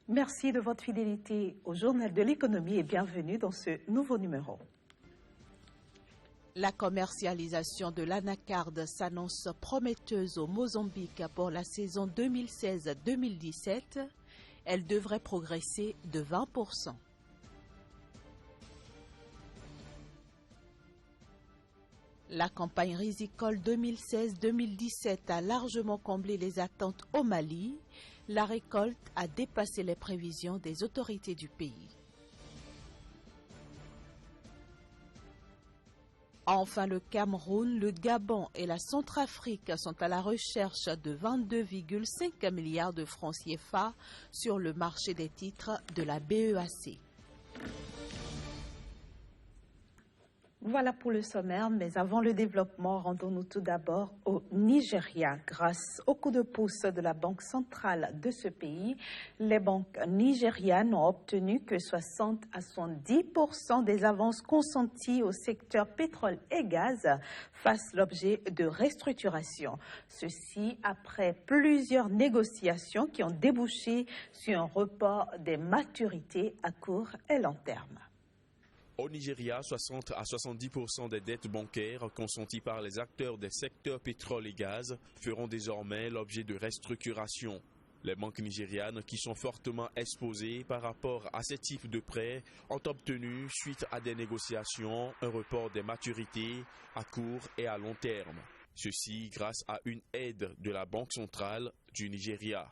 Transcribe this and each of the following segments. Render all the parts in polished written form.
Merci de votre fidélité au Journal de l'économie et bienvenue dans ce nouveau numéro. La commercialisation de l'anacarde s'annonce prometteuse au Mozambique pour la saison 2016-2017. Elle devrait progresser de 20%. La campagne risicole 2016-2017 a largement comblé les attentes au Mali. La récolte a dépassé les prévisions des autorités du pays. Enfin, le Cameroun, le Gabon et la Centrafrique sont à la recherche de 22,5 milliards de francs CFA sur le marché des titres de la BEAC. Voilà pour le sommaire, mais avant le développement, rendons-nous tout d'abord au Nigeria. Grâce au coup de pouce de la Banque centrale de ce pays, les banques nigérianes ont obtenu que 60 à 70% des avances consenties au secteur pétrole et gaz fassent l'objet de restructuration. Ceci après plusieurs négociations qui ont débouché sur un report des maturités à court et long terme. Au Nigeria, 60 à 70% des dettes bancaires consenties par les acteurs des secteurs pétrole et gaz feront désormais l'objet de restructuration. Les banques nigérianes, qui sont fortement exposées par rapport à ces types de prêts, ont obtenu, suite à des négociations, un report des maturités à court et à long terme. Ceci grâce à une aide de la Banque centrale du Nigeria.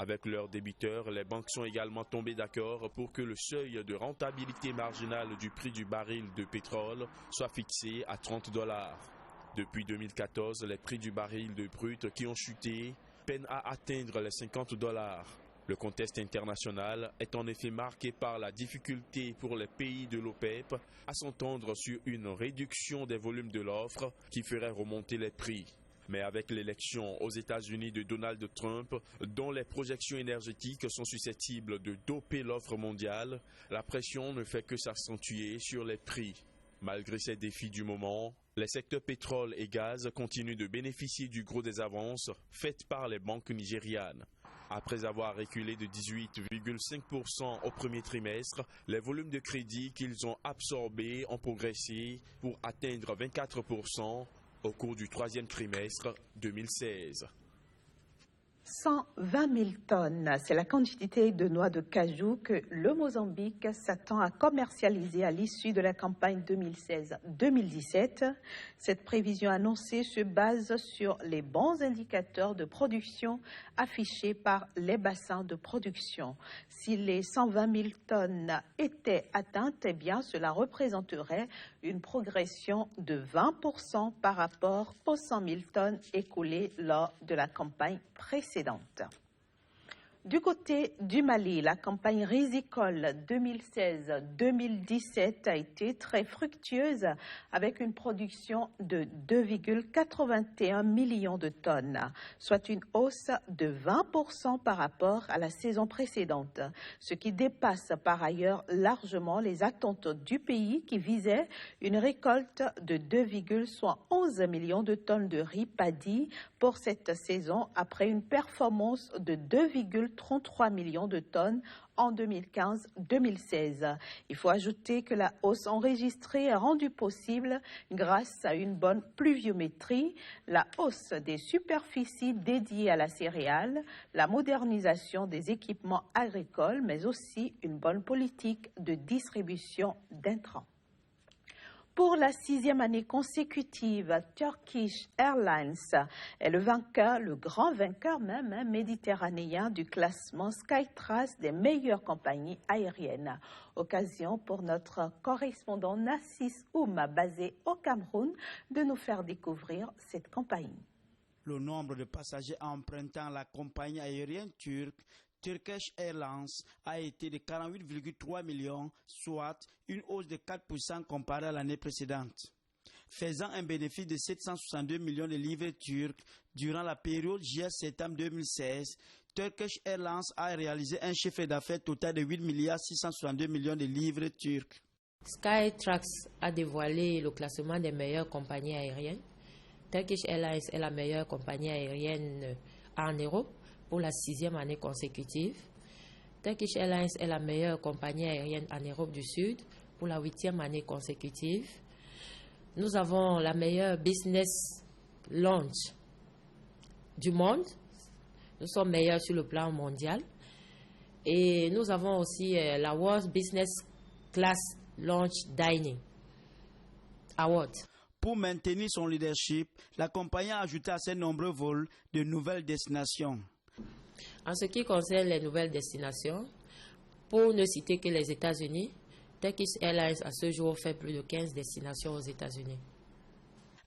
Avec leurs débiteurs, les banques sont également tombées d'accord pour que le seuil de rentabilité marginale du prix du baril de pétrole soit fixé à $30. Depuis 2014, les prix du baril de brut qui ont chuté peinent à atteindre les $50. Le contexte international est en effet marqué par la difficulté pour les pays de l'OPEP à s'entendre sur une réduction des volumes de l'offre qui ferait remonter les prix. Mais avec l'élection aux États-Unis de Donald Trump, dont les projections énergétiques sont susceptibles de doper l'offre mondiale, la pression ne fait que s'accentuer sur les prix. Malgré ces défis du moment, les secteurs pétrole et gaz continuent de bénéficier du gros des avances faites par les banques nigérianes. Après avoir reculé de 18,5% au premier trimestre, les volumes de crédit qu'ils ont absorbés ont progressé pour atteindre 24% au cours du troisième trimestre 2016. 120 000 tonnes, c'est la quantité de noix de cajou que le Mozambique s'attend à commercialiser à l'issue de la campagne 2016-2017. Cette prévision annoncée se base sur les bons indicateurs de production affichés par les bassins de production. Si les 120 000 tonnes étaient atteintes, eh bien, cela représenterait une progression de 20% par rapport aux 100 000 tonnes écoulées lors de la campagne précédente. Du côté du Mali, la campagne risicole 2016-2017 a été très fructueuse avec une production de 2,81 millions de tonnes, soit une hausse de 20% par rapport à la saison précédente, ce qui dépasse par ailleurs largement les attentes du pays qui visait une récolte de 2,11 millions de tonnes de riz paddy pour cette saison après une performance de 2,33 millions de tonnes en 2015-2016. Il faut ajouter que la hausse enregistrée est rendue possible grâce à une bonne pluviométrie, la hausse des superficies dédiées à la céréale, la modernisation des équipements agricoles, mais aussi une bonne politique de distribution d'intrants. Pour la 6e année consécutive, Turkish Airlines est le grand vainqueur même méditerranéen du classement Skytrax des meilleures compagnies aériennes. Occasion pour notre correspondant Nassis Ouma, basé au Cameroun, de nous faire découvrir cette compagnie. Le nombre de passagers empruntant la compagnie aérienne turque Turkish Airlines a été de 48,3 millions, soit une hausse de 4% comparée à l'année précédente. Faisant un bénéfice de 762 millions de livres turcs durant la période juillet-septembre 2016, Turkish Airlines a réalisé un chiffre d'affaires total de 8,662 millions de livres turcs. Skytrax a dévoilé le classement des meilleures compagnies aériennes. Turkish Airlines est la meilleure compagnie aérienne en Europe pour la 6e année consécutive. Turkish Airlines est la meilleure compagnie aérienne en Europe du Sud pour la 8e année consécutive. Nous avons la meilleure business launch du monde. Nous sommes meilleurs sur le plan mondial. Et nous avons aussi la World Business Class Launch Dining Award. Pour maintenir son leadership, la compagnie a ajouté à ses nombreux vols de nouvelles destinations. En ce qui concerne les nouvelles destinations, pour ne citer que les États-Unis, Turkish Airlines à ce jour fait plus de 15 destinations aux États-Unis.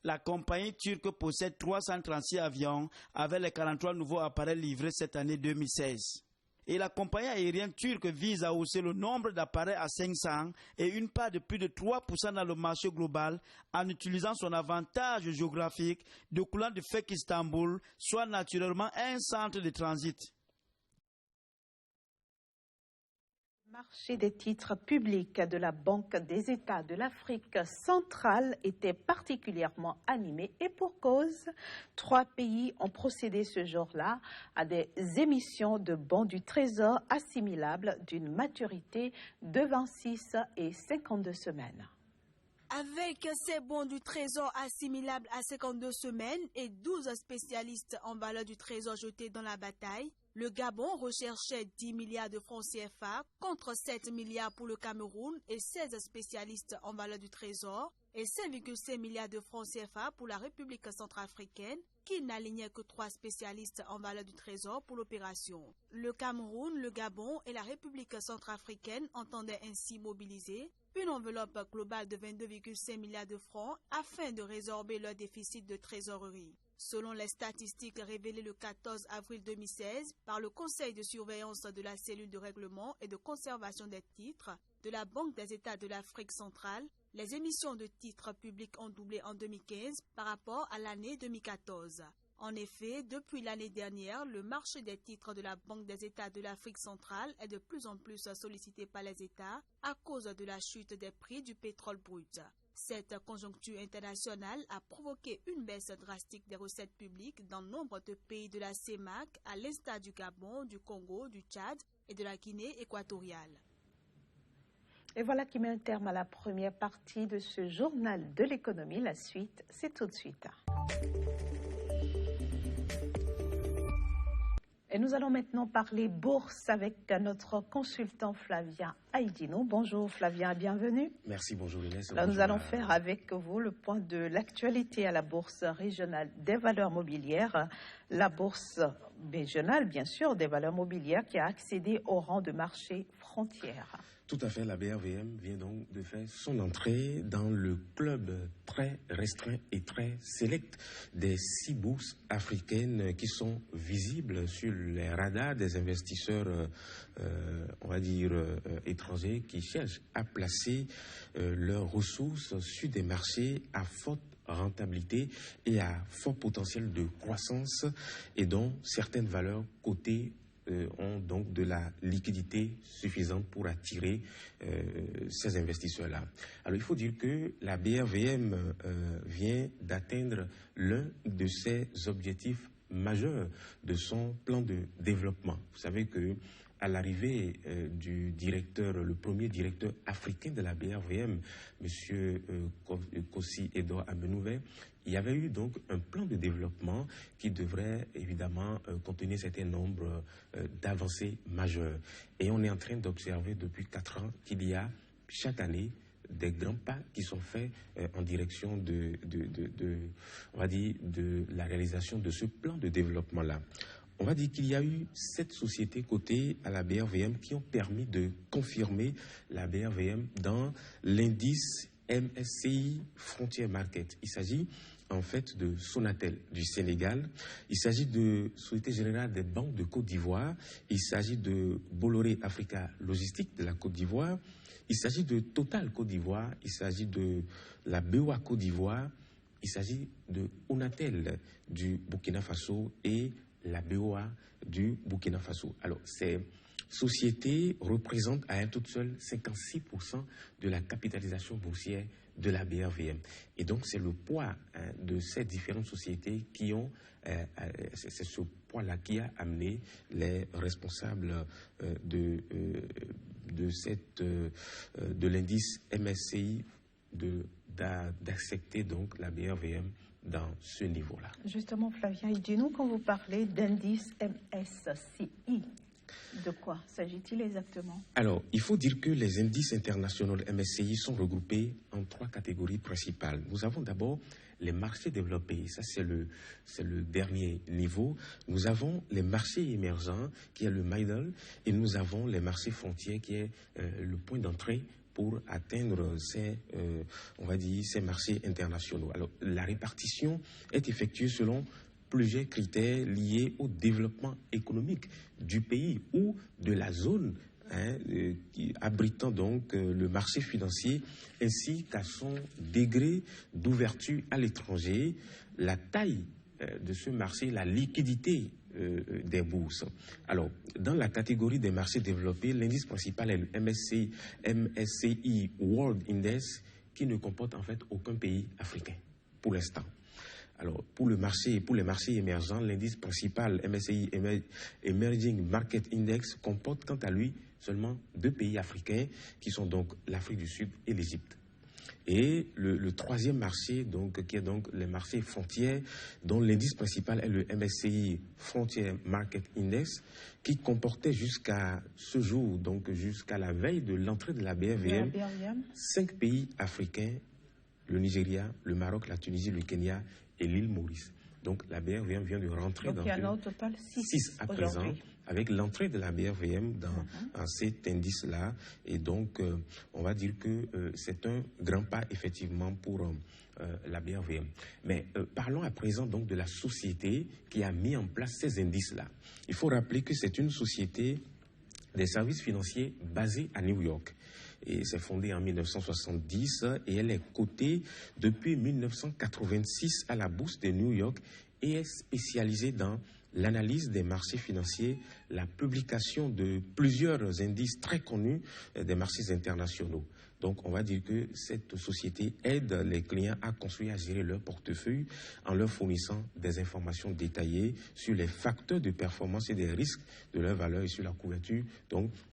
La compagnie turque possède 336 avions avec les 43 nouveaux appareils livrés cette année 2016. Et la compagnie aérienne turque vise à hausser le nombre d'appareils à 500 et une part de plus de 3% dans le marché global en utilisant son avantage géographique découlant du fait qu'Istanbul soit naturellement un centre de transit. Le marché des titres publics de la Banque des États de l'Afrique centrale était particulièrement animé et pour cause. 3 pays ont procédé ce jour-là à des émissions de bons du Trésor assimilables d'une maturité de 26 et 52 semaines. Avec ces bons du Trésor assimilables à 52 semaines et 12 spécialistes en valeur du Trésor jetés dans la bataille, le Gabon recherchait 10 milliards de francs CFA contre 7 milliards pour le Cameroun et 16 spécialistes en valeur du Trésor et 5,5 milliards de francs CFA pour la République centrafricaine qui n'alignait que 3 spécialistes en valeur du Trésor pour l'opération. Le Cameroun, le Gabon et la République centrafricaine entendaient ainsi mobiliser une enveloppe globale de 22,5 milliards de francs afin de résorber leur déficit de trésorerie. Selon les statistiques révélées le 14 avril 2016 par le Conseil de surveillance de la cellule de règlement et de conservation des titres de la Banque des États de l'Afrique centrale, les émissions de titres publics ont doublé en 2015 par rapport à l'année 2014. En effet, depuis l'année dernière, le marché des titres de la Banque des États de l'Afrique centrale est de plus en plus sollicité par les États à cause de la chute des prix du pétrole brut. Cette conjoncture internationale a provoqué une baisse drastique des recettes publiques dans nombre de pays de la CEMAC, à l'instar du Gabon, du Congo, du Tchad et de la Guinée équatoriale. Et voilà qui met un terme à la première partie de ce journal de l'économie. La suite, c'est tout de suite. Et nous allons maintenant parler bourse avec notre consultant Flavien Aïdino. Bonjour Flavien, bienvenue. Merci, bonjour Inès. Nous allons faire avec vous le point de l'actualité à la Bourse régionale des valeurs mobilières. La Bourse régionale, bien sûr, des valeurs mobilières qui a accédé au rang de marché frontière. Tout à fait, la BRVM vient donc de faire son entrée dans le club très restreint et très sélect des 6 bourses africaines qui sont visibles sur les radars des investisseurs, on va dire, étrangers qui cherchent à placer leurs ressources sur des marchés à forte rentabilité et à fort potentiel de croissance et dont certaines valeurs cotées ont donc de la liquidité suffisante pour attirer ces investisseurs-là. Alors il faut dire que la BRVM vient d'atteindre l'un de ses objectifs majeurs de son plan de développement. Vous savez que à l'arrivée du directeur, le premier directeur africain de la BRVM, M. Kossi Edouard Amenouvé, il y avait eu donc un plan de développement qui devrait évidemment contenir un certain nombre d'avancées majeures. Et on est en train d'observer depuis 4 ans qu'il y a chaque année des grands pas qui sont faits en direction on va dire, de la réalisation de ce plan de développement-là. On va dire qu'il y a eu 7 sociétés cotées à la BRVM qui ont permis de confirmer la BRVM dans l'indice MSCI Frontier Market. Il s'agit en fait de Sonatel du Sénégal, il s'agit de Société Générale des Banques de Côte d'Ivoire, il s'agit de Bolloré Africa Logistique de la Côte d'Ivoire, il s'agit de Total Côte d'Ivoire, il s'agit de la BOA Côte d'Ivoire, il s'agit de Onatel du Burkina Faso et la BOA du Burkina Faso. Alors, ces société représente à elle toute seule 56% de la capitalisation boursière de la BRVM. Et donc, c'est le poids de ces différentes sociétés qui ont, c'est ce poids-là qui a amené les responsables de l'indice MSCI d'accepter donc la BRVM dans ce niveau-là. Justement, Flavien, dis-nous, quand vous parlez d'indice MSCI, de quoi s'agit-il exactement? Alors, il faut dire que les indices internationaux MSCI sont regroupés en 3 catégories principales. Nous avons d'abord les marchés développés, ça c'est le dernier niveau. Nous avons les marchés émergents, qui est le middle, et nous avons les marchés frontières, qui est le point d'entrée pour atteindre ces marchés internationaux. Alors, la répartition est effectuée selon plusieurs critères liés au développement économique du pays ou de la zone abritant donc le marché financier, ainsi qu'à son degré d'ouverture à l'étranger, la taille de ce marché, la liquidité des bourses. Alors, dans la catégorie des marchés développés, l'indice principal est le MSCI World Index, qui ne comporte en fait aucun pays africain pour l'instant. Alors, pour les marchés émergents, l'indice principal MSCI Emerging Market Index comporte quant à lui seulement 2 pays africains, qui sont donc l'Afrique du Sud et l'Égypte. Et le troisième marché, donc, qui est donc les marchés frontières, dont l'indice principal est le MSCI Frontier Market Index, qui comportait jusqu'à ce jour, donc jusqu'à la veille de l'entrée de la BRVM, 5 pays africains, le Nigeria, le Maroc, la Tunisie, le Kenya et l'île Maurice. Donc la BRVM vient de rentrer donc, il y en a au total 6 à présent, avec l'entrée de la BRVM dans cet indice-là. Et donc, on va dire que c'est un grand pas, effectivement, pour la BRVM. Mais parlons à présent donc de la société qui a mis en place ces indices-là. Il faut rappeler que c'est une société des services financiers basée à New York. Et c'est fondé en 1970 et elle est cotée depuis 1986 à la bourse de New York et est spécialisée dans l'analyse des marchés financiers, la publication de plusieurs indices très connus des marchés internationaux. Donc, on va dire que cette société aide les clients à construire, à gérer leur portefeuille en leur fournissant des informations détaillées sur les facteurs de performance et des risques de leur valeur et sur la couverture donc